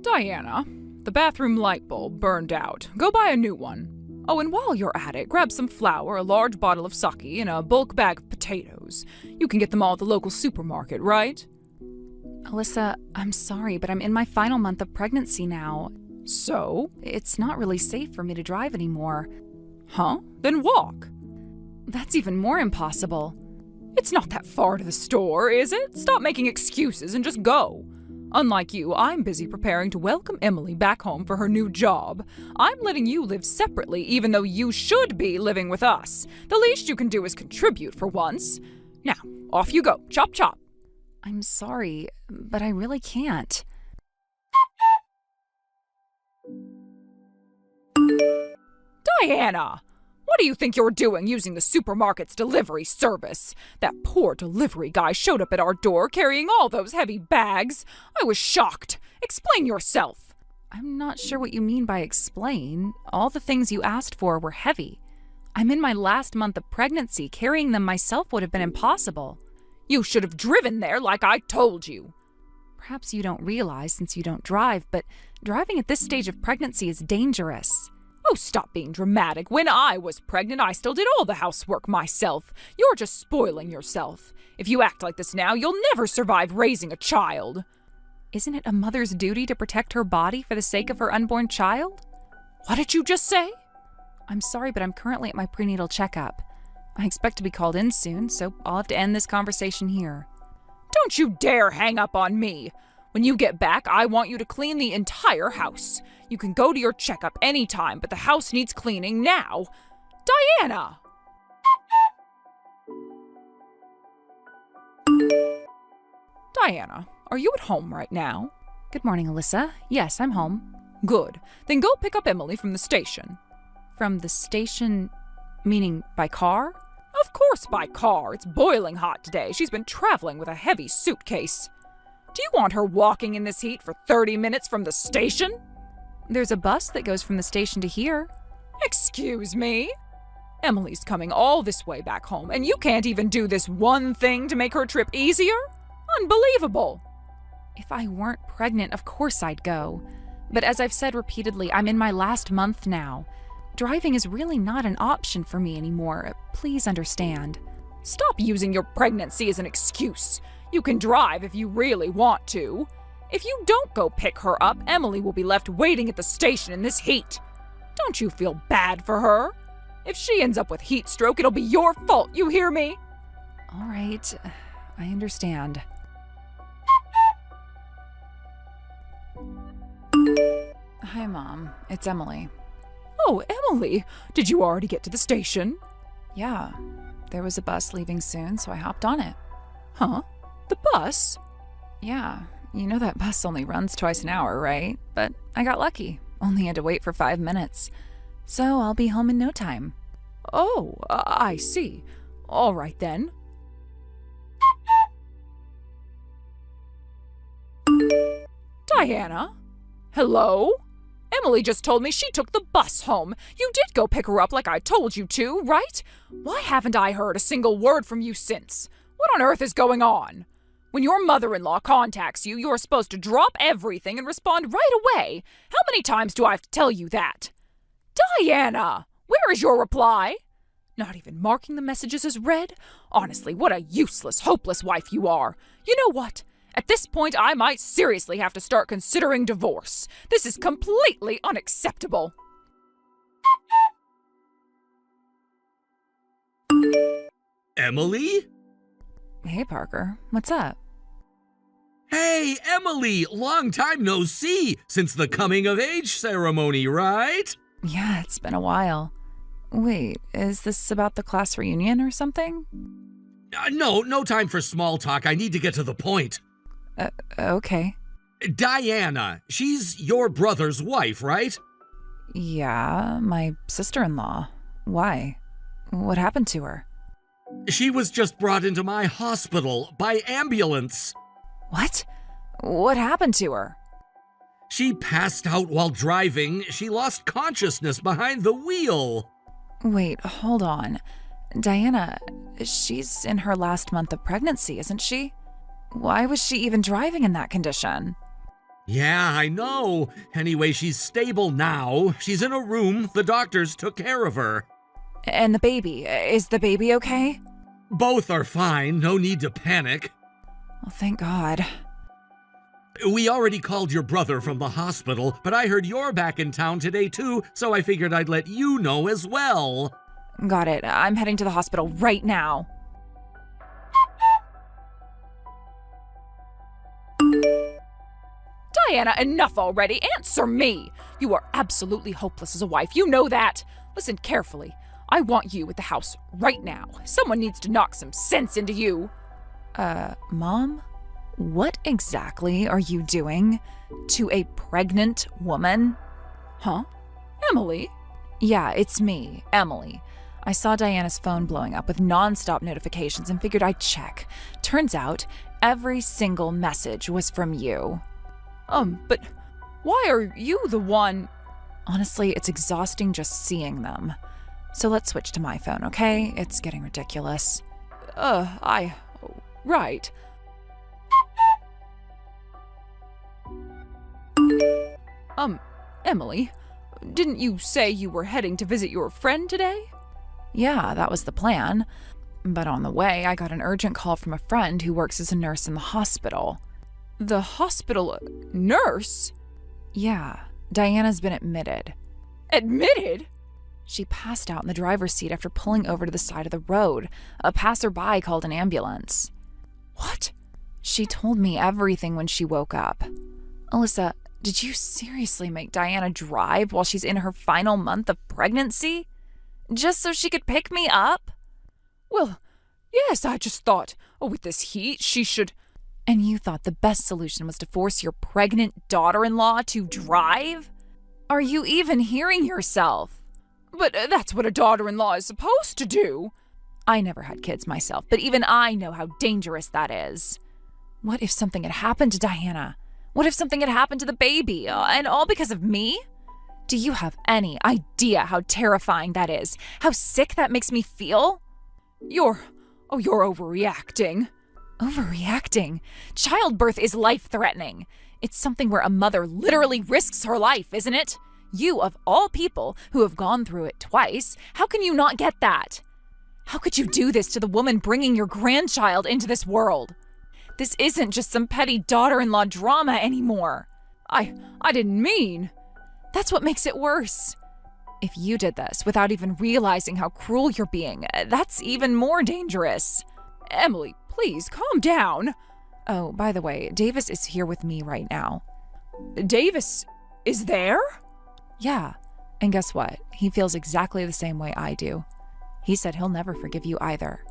Diana, the bathroom light bulb burned out. Go buy a new one. Oh, and while you're at it, grab some flour, a large bottle of sake, and a bulk bag of potatoes. You can get them all at the local supermarket, right? Alyssa, I'm sorry, but I'm in my final month of pregnancy now. So? It's not really safe for me to drive anymore. Huh? Then walk. That's even more impossible. It's not that far to the store, is it? Stop making excuses and just go. Unlike you, I'm busy preparing to welcome Emily back home for her new job. I'm letting you live separately, even though you should be living with us. The least you can do is contribute for once. Now, off you go. Chop chop. I'm sorry, but I really can't. Diana! What do you think you're doing using the supermarket's delivery service? That poor delivery guy showed up at our door carrying all those heavy bags. I was shocked. Explain yourself. I'm not sure what you mean by explain. All the things you asked for were heavy. I'm in my last month of pregnancy. Carrying them myself would have been impossible. You should have driven there like I told you. Perhaps you don't realize since you don't drive, but driving at this stage of pregnancy is dangerous. Oh, stop being dramatic. When I was pregnant, I still did all the housework myself. You're just spoiling yourself. If you act like this now, you'll never survive raising a child. Isn't it a mother's duty to protect her body for the sake of her unborn child? What did you just say? I'm sorry, but I'm currently at my prenatal checkup. I expect to be called in soon, so I'll have to end this conversation here. Don't you dare hang up on me. When you get back, I want you to clean the entire house. You can go to your checkup anytime, but the house needs cleaning now. Diana! Diana, are you at home right now? Good morning, Alyssa. Yes, I'm home. Good. Then go pick up Emily from the station. From the station, meaning by car? Of course by car. It's boiling hot today. She's been traveling with a heavy suitcase. Do you want her walking in this heat for 30 minutes from the station? There's a bus that goes from the station to here. Excuse me? Emily's coming all this way back home, and you can't even do this one thing to make her trip easier? Unbelievable. If I weren't pregnant, of course I'd go. But as I've said repeatedly, I'm in my last month now. Driving is really not an option for me anymore. Please understand. Stop using your pregnancy as an excuse. You can drive if you really want to. If you don't go pick her up, Emily will be left waiting at the station in this heat. Don't you feel bad for her? If she ends up with heat stroke, it'll be your fault, you hear me? All right, I understand. Hi, Mom. It's Emily. Oh, Emily, did you already get to the station? Yeah, there was a bus leaving soon, so I hopped on it. Huh? The bus? Yeah, you know that bus only runs twice an hour, right? But I got lucky. Only had to wait for 5 minutes. So I'll be home in no time. Oh, I see. All right then. Diana? Hello? Emily just told me she took the bus home. You did go pick her up like I told you to, right? Why haven't I heard a single word from you since? What on earth is going on? When your mother-in-law contacts you, you're supposed to drop everything and respond right away. How many times do I have to tell you that? Diana! Where is your reply? Not even marking the messages as read? Honestly, what a useless, hopeless wife you are. You know what? At this point, I might seriously have to start considering divorce. This is completely unacceptable. Emily? Hey, Parker. What's up? Hey, Emily! Long time no see since the coming-of-age ceremony, right? Yeah, it's been a while. Wait, is this about the class reunion or something? No time for small talk. I need to get to the point. Okay. Diana, she's your brother's wife, right? Yeah, my sister-in-law. Why? What happened to her? She was just brought into my hospital by ambulance. What? What happened to her? She passed out while driving. She lost consciousness behind the wheel. Wait, hold on. Diana, she's in her last month of pregnancy, isn't she? Why was she even driving in that condition? Yeah, I know. Anyway, she's stable now. She's in a room. The doctors took care of her. And the baby, is the baby okay? Both are fine. No need to panic. Well, thank God. We already called your brother from the hospital, but I heard you're back in town today too, so I figured I'd let you know as well. Got it. I'm heading to the hospital right now. Diana, enough already. Answer me. You are absolutely hopeless as a wife. You know that. Listen carefully. I want you at the house right now. Someone needs to knock some sense into you. Mom? What exactly are you doing to a pregnant woman? Huh? Emily? Yeah, it's me, Emily. I saw Diana's phone blowing up with nonstop notifications and figured I'd check. Turns out, every single message was from you. But why are you the one? Honestly, it's exhausting just seeing them. So let's switch to my phone, okay? It's getting ridiculous. Right. Emily, didn't you say you were heading to visit your friend today? Yeah, that was the plan. But on the way, I got an urgent call from a friend who works as a nurse in the hospital. The hospital nurse? Yeah, Diana's been admitted. Admitted? She passed out in the driver's seat after pulling over to the side of the road. A passerby called an ambulance. What? She told me everything when she woke up. Alyssa, did you seriously make Diana drive while she's in her final month of pregnancy? Just so she could pick me up? Well, yes, I just thought, with this heat, she should... And you thought the best solution was to force your pregnant daughter-in-law to drive? Are you even hearing yourself? But that's what a daughter-in-law is supposed to do. I never had kids myself, but even I know how dangerous that is. What if something had happened to Diana? What if something had happened to the baby? And all because of me? Do you have any idea how terrifying that is? How sick that makes me feel? You're overreacting. Overreacting? Childbirth is life-threatening. It's something where a mother literally risks her life, isn't it? You, of all people, who have gone through it twice, how can you not get that? How could you do this to the woman bringing your grandchild into this world? This isn't just some petty daughter-in-law drama anymore. I didn't mean... That's what makes it worse. If you did this without even realizing how cruel you're being, that's even more dangerous. Emily, please, calm down. Oh, by the way, Davis is here with me right now. Davis is there? Yeah, and guess what? He feels exactly the same way I do. He said he'll never forgive you either.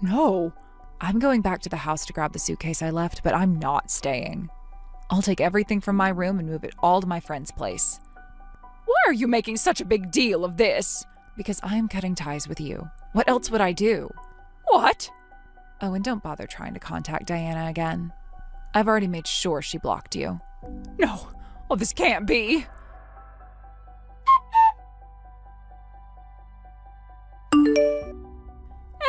No. I'm going back to the house to grab the suitcase I left, but I'm not staying. I'll take everything from my room and move it all to my friend's place. Why are you making such a big deal of this? Because I'm cutting ties with you. What else would I do? What? Oh, and don't bother trying to contact Diana again. I've already made sure she blocked you. No. Oh, this can't be.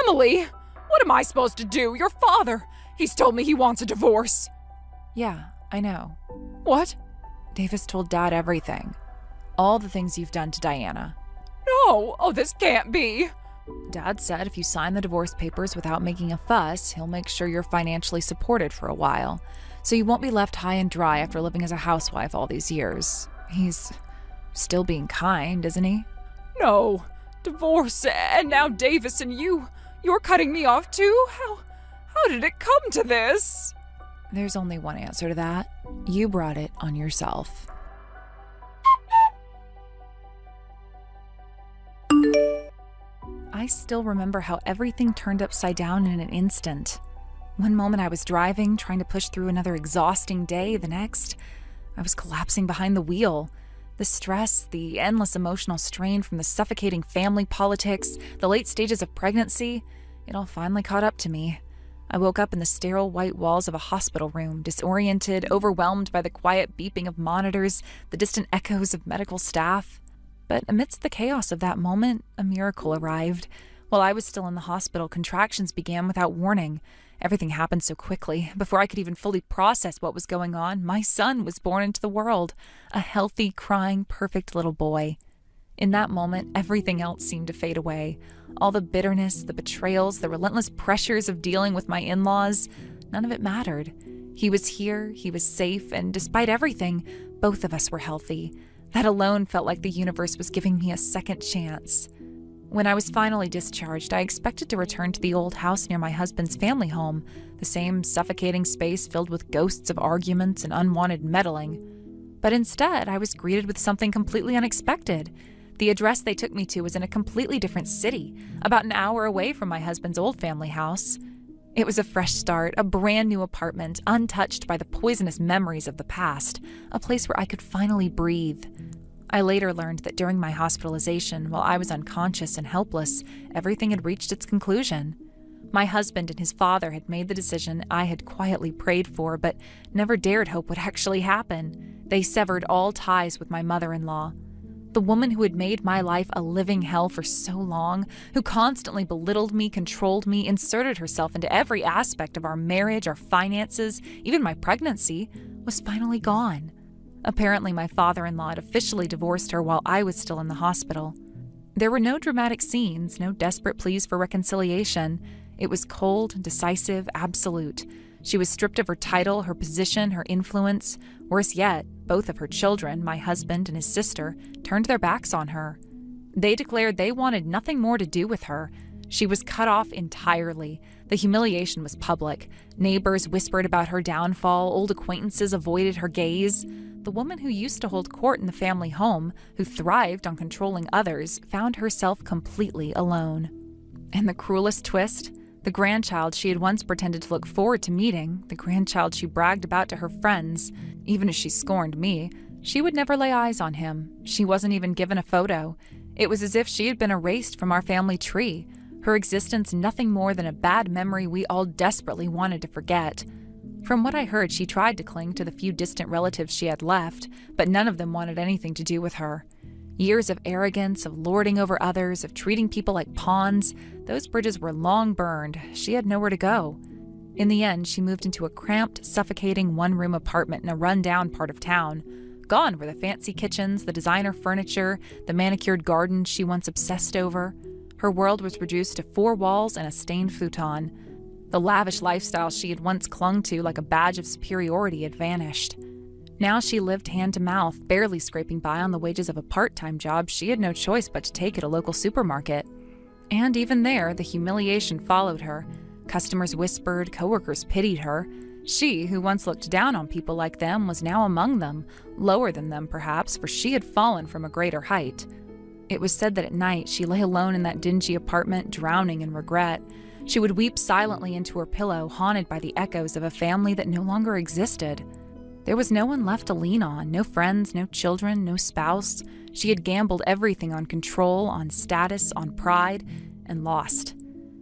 Emily, what am I supposed to do? Your father, he's told me he wants a divorce. Yeah, I know. What? Davis told Dad everything. All the things you've done to Diana. No, oh, this can't be. Dad said if you sign the divorce papers without making a fuss, he'll make sure you're financially supported for a while, so you won't be left high and dry after living as a housewife all these years. He's still being kind, isn't he? No, divorce, and now Davis and you're cutting me off too? How did it come to this? There's only one answer to that. You brought it on yourself. I still remember how everything turned upside down in an instant. One moment I was driving, trying to push through another exhausting day. The next, I was collapsing behind the wheel. The stress, the endless emotional strain from the suffocating family politics, the late stages of pregnancy, it all finally caught up to me. I woke up in the sterile white walls of a hospital room, disoriented, overwhelmed by the quiet beeping of monitors, the distant echoes of medical staff. But amidst the chaos of that moment, a miracle arrived. While I was still in the hospital, contractions began without warning, Everything happened so quickly. Before I could even fully process what was going on, my son was born into the world. A healthy, crying, perfect little boy. In that moment, everything else seemed to fade away. All the bitterness, the betrayals, the relentless pressures of dealing with my in-laws, none of it mattered. He was here, he was safe, and despite everything, both of us were healthy. That alone felt like the universe was giving me a second chance. When I was finally discharged, I expected to return to the old house near my husband's family home, the same suffocating space filled with ghosts of arguments and unwanted meddling. But instead, I was greeted with something completely unexpected. The address they took me to was in a completely different city, about an hour away from my husband's old family house. It was a fresh start, a brand new apartment, untouched by the poisonous memories of the past, a place where I could finally breathe. I later learned that during my hospitalization, while I was unconscious and helpless, everything had reached its conclusion. My husband and his father had made the decision I had quietly prayed for, but never dared hope would actually happen. They severed all ties with my mother-in-law. The woman who had made my life a living hell for so long, who constantly belittled me, controlled me, inserted herself into every aspect of our marriage, our finances, even my pregnancy, was finally gone. Apparently, my father-in-law had officially divorced her while I was still in the hospital. There were no dramatic scenes, no desperate pleas for reconciliation. It was cold, decisive, absolute. She was stripped of her title, her position, her influence. Worse yet, both of her children, my husband and his sister, turned their backs on her. They declared they wanted nothing more to do with her. She was cut off entirely. The humiliation was public. Neighbors whispered about her downfall. Old acquaintances avoided her gaze. The woman who used to hold court in the family home, who thrived on controlling others, found herself completely alone. And the cruelest twist? The grandchild she had once pretended to look forward to meeting, the grandchild she bragged about to her friends, even as she scorned me, she would never lay eyes on him. She wasn't even given a photo. It was as if she had been erased from our family tree. Her existence nothing more than a bad memory we all desperately wanted to forget. From what I heard, she tried to cling to the few distant relatives she had left, but none of them wanted anything to do with her. Years of arrogance, of lording over others, of treating people like pawns, those bridges were long burned. She had nowhere to go. In the end, she moved into a cramped, suffocating one-room apartment in a run-down part of town. Gone were the fancy kitchens, the designer furniture, the manicured gardens she once obsessed over. Her world was reduced to 4 walls and a stained futon. The lavish lifestyle she had once clung to like a badge of superiority had vanished. Now she lived hand to mouth, barely scraping by on the wages of a part-time job she had no choice but to take at a local supermarket. And even there, the humiliation followed her. Customers whispered, coworkers pitied her. She, who once looked down on people like them, was now among them, lower than them perhaps, for she had fallen from a greater height. It was said that at night she lay alone in that dingy apartment, drowning in regret. She would weep silently into her pillow, haunted by the echoes of a family that no longer existed. There was no one left to lean on, no friends, no children, no spouse. She had gambled everything on control, on status, on pride, and lost.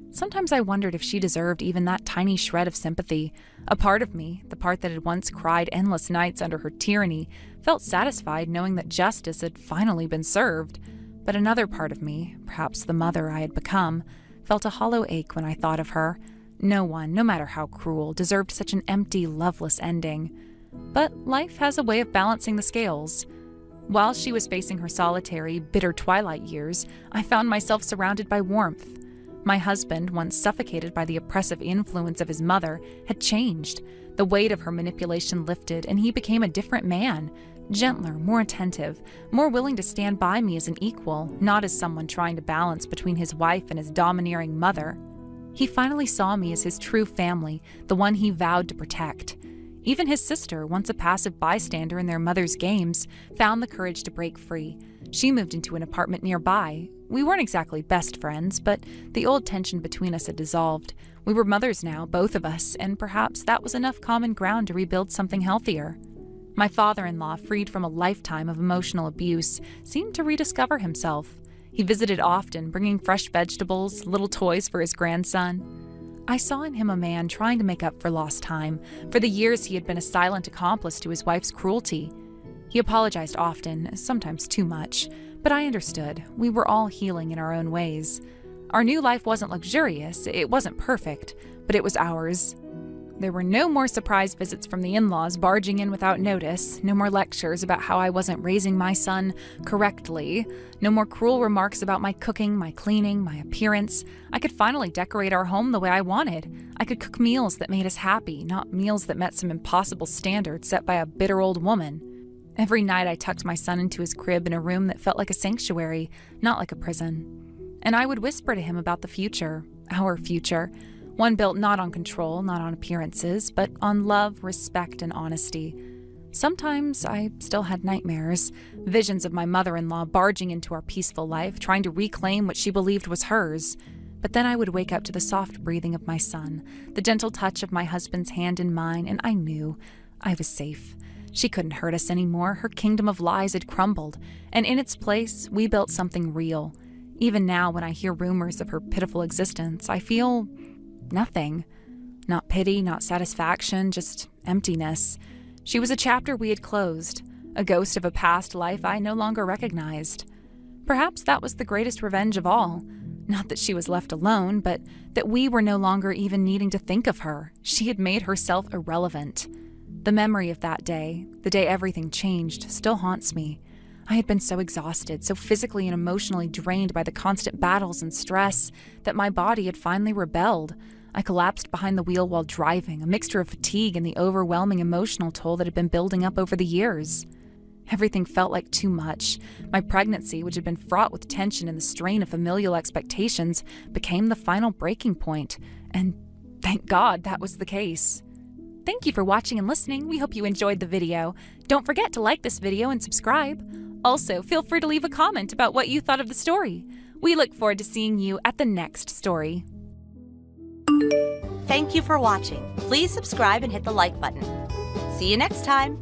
Sometimes I wondered if she deserved even that tiny shred of sympathy. A part of me, the part that had once cried endless nights under her tyranny, felt satisfied knowing that justice had finally been served. But another part of me, perhaps the mother I had become, felt a hollow ache when I thought of her. No one, no matter how cruel, deserved such an empty, loveless ending. But life has a way of balancing the scales. While she was facing her solitary, bitter twilight years, I found myself surrounded by warmth. My husband, once suffocated by the oppressive influence of his mother, had changed. The weight of her manipulation lifted, and he became a different man. Gentler, more attentive, more willing to stand by me as an equal, not as someone trying to balance between his wife and his domineering mother. He finally saw me as his true family, the one he vowed to protect. Even his sister, once a passive bystander in their mother's games, found the courage to break free. She moved into an apartment nearby. We weren't exactly best friends, but the old tension between us had dissolved. We were mothers now, both of us, and perhaps that was enough common ground to rebuild something healthier. My father-in-law, freed from a lifetime of emotional abuse, seemed to rediscover himself. He visited often, bringing fresh vegetables, little toys for his grandson. I saw in him a man trying to make up for lost time, for the years he had been a silent accomplice to his wife's cruelty. He apologized often, sometimes too much, but I understood. We were all healing in our own ways. Our new life wasn't luxurious, it wasn't perfect, but it was ours. There were no more surprise visits from the in-laws barging in without notice, no more lectures about how I wasn't raising my son correctly, no more cruel remarks about my cooking, my cleaning, my appearance. I could finally decorate our home the way I wanted. I could cook meals that made us happy, not meals that met some impossible standard set by a bitter old woman. Every night I tucked my son into his crib in a room that felt like a sanctuary, not like a prison. And I would whisper to him about the future, our future. One built not on control, not on appearances, but on love, respect, and honesty. Sometimes I still had nightmares, visions of my mother-in-law barging into our peaceful life, trying to reclaim what she believed was hers. But then I would wake up to the soft breathing of my son, the gentle touch of my husband's hand in mine, and I knew I was safe. She couldn't hurt us anymore. Her kingdom of lies had crumbled, and in its place, we built something real. Even now, when I hear rumors of her pitiful existence, I feel nothing. Not pity, not satisfaction, just emptiness. She was a chapter we had closed, a ghost of a past life I no longer recognized. Perhaps that was the greatest revenge of all. Not that she was left alone, but that we were no longer even needing to think of her. She had made herself irrelevant. The memory of that day, the day everything changed, still haunts me. I had been so exhausted, so physically and emotionally drained by the constant battles and stress, that my body had finally rebelled. I collapsed behind the wheel while driving, a mixture of fatigue and the overwhelming emotional toll that had been building up over the years. Everything felt like too much. My pregnancy, which had been fraught with tension and the strain of familial expectations, became the final breaking point. And thank God that was the case. Thank you for watching and listening. We hope you enjoyed the video. Don't forget to like this video and subscribe. Also, feel free to leave a comment about what you thought of the story. We look forward to seeing you at the next story. Thank you for watching. Please subscribe and hit the like button. See you next time.